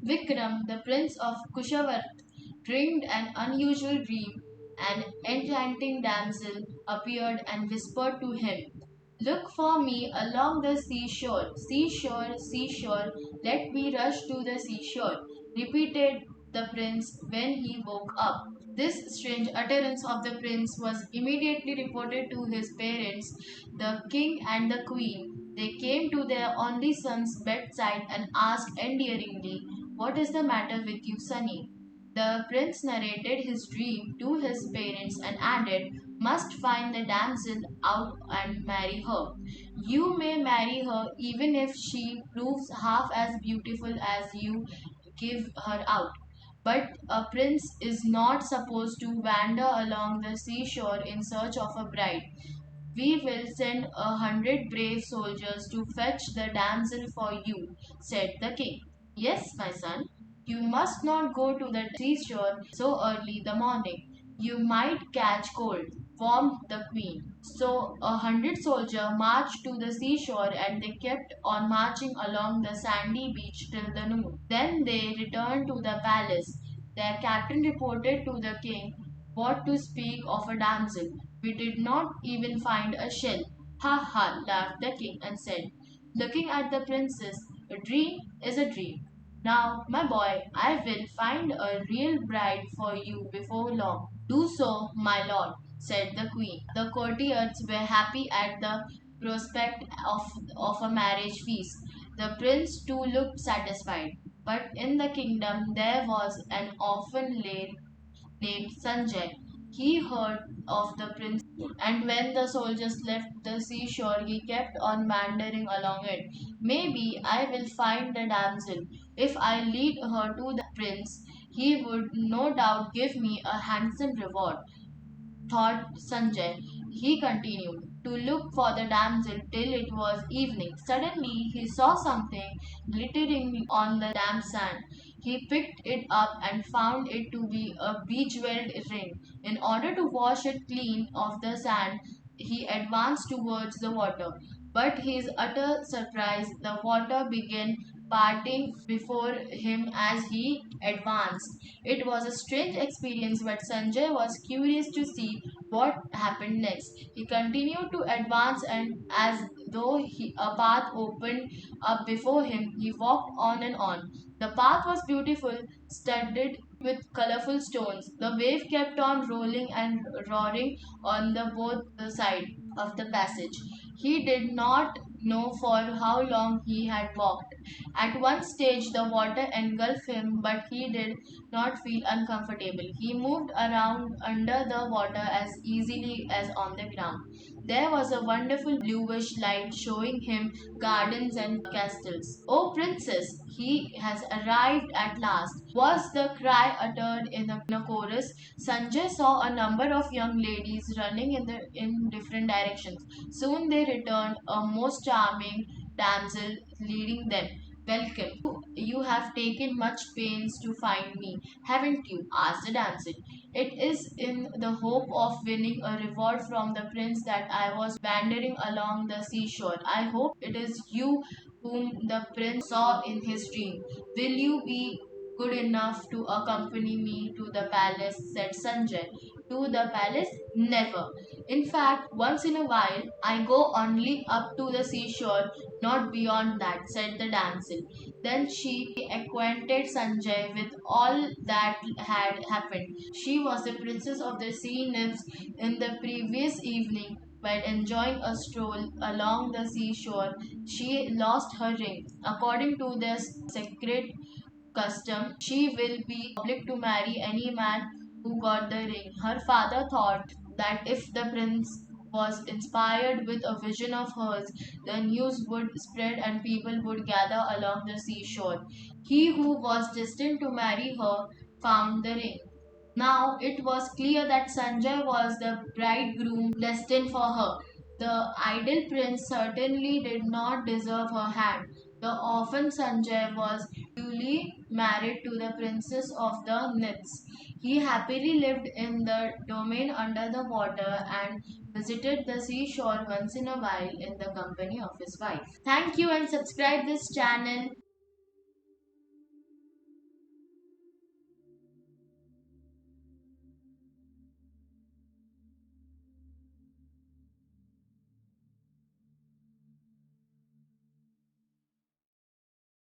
Vikram, the prince of Kushavat, dreamed an unusual dream. An enchanting damsel appeared and whispered to him, "Look for me along the seashore. Seashore, seashore, let me rush to the seashore," repeated the prince when he woke up. This strange utterance of the prince was immediately reported to his parents, the king and the queen. They came to their only son's bedside and asked endearingly, "What is the matter with you, sonny?" The prince narrated his dream to his parents and added, "Must find the damsel out and marry her. You may marry her even if she proves half as beautiful as you give her out. But a prince is not supposed to wander along the seashore in search of a bride. We will send 100 brave soldiers to fetch the damsel for you," said the king. "Yes, my son, you must not go to the seashore so early the morning. You might catch cold," warned the queen. So 100 soldiers marched to the seashore and they kept on marching along the sandy beach till the noon. Then they returned to the palace. Their captain reported to the king, "What to speak of a damsel? We did not even find a shell." "Ha ha!" laughed the king and said, looking at the princess, "A dream is a dream. Now, my boy, I will find a real bride for you before long." "Do so, my lord," said the queen. The courtiers were happy at the prospect of a marriage feast. The prince too looked satisfied. But in the kingdom there was an orphan lad named Sanjay. He heard of the prince, and when the soldiers left the seashore, he kept on wandering along it. "Maybe I will find the damsel. If I lead her to the prince, he would no doubt give me a handsome reward," thought Sanjay. He continued to look for the damsel till it was evening. Suddenly he saw something glittering on the damp sand. He picked it up and found it to be a bejeweled ring. In order to wash it clean of the sand, he advanced towards the water. But his utter surprise, the water began parting before him as he advanced. It was a strange experience, but Sanjay was curious to see what happened next. He continued to advance, and as though a path opened up before him, he walked on and on. The path was beautiful, studded with colorful stones. The wave kept on rolling and roaring on the both the side of the passage. He did not know for how long he had walked. At one stage, the water engulfed him, but he did not feel uncomfortable. He moved around under the water as easily as on the ground. There was a wonderful bluish light showing him gardens and castles. "Oh, princess, he has arrived at last!" was the cry uttered in a chorus. Sanjay saw a number of young ladies running in different directions. Soon they returned, a most charming damsel leading them. "Welcome. You have taken much pains to find me, haven't you?" asked the damsel. "It is in the hope of winning a reward from the prince that I was wandering along the seashore. I hope it is you whom the prince saw in his dream. Will you be good enough to accompany me to the palace?" said Sanjay. "To the palace? Never. In fact, once in a while, I go only up to the seashore, not beyond that," said the damsel. Then she acquainted Sanjay with all that had happened. She was the princess of the sea nymphs in the previous evening. While enjoying a stroll along the seashore, she lost her ring. According to their sacred custom, she will be public to marry any man who got the ring. Her father thought that if the prince was inspired with a vision of hers, the news would spread and people would gather along the seashore. He who was destined to marry her found the ring. Now it was clear that Sanjay was the bridegroom destined for her. The ideal prince certainly did not deserve her hand. The orphan Sanjay was duly married to the princess of the nymphs. He happily lived in the domain under the water and visited the seashore once in a while in the company of his wife. Thank you and subscribe this channel.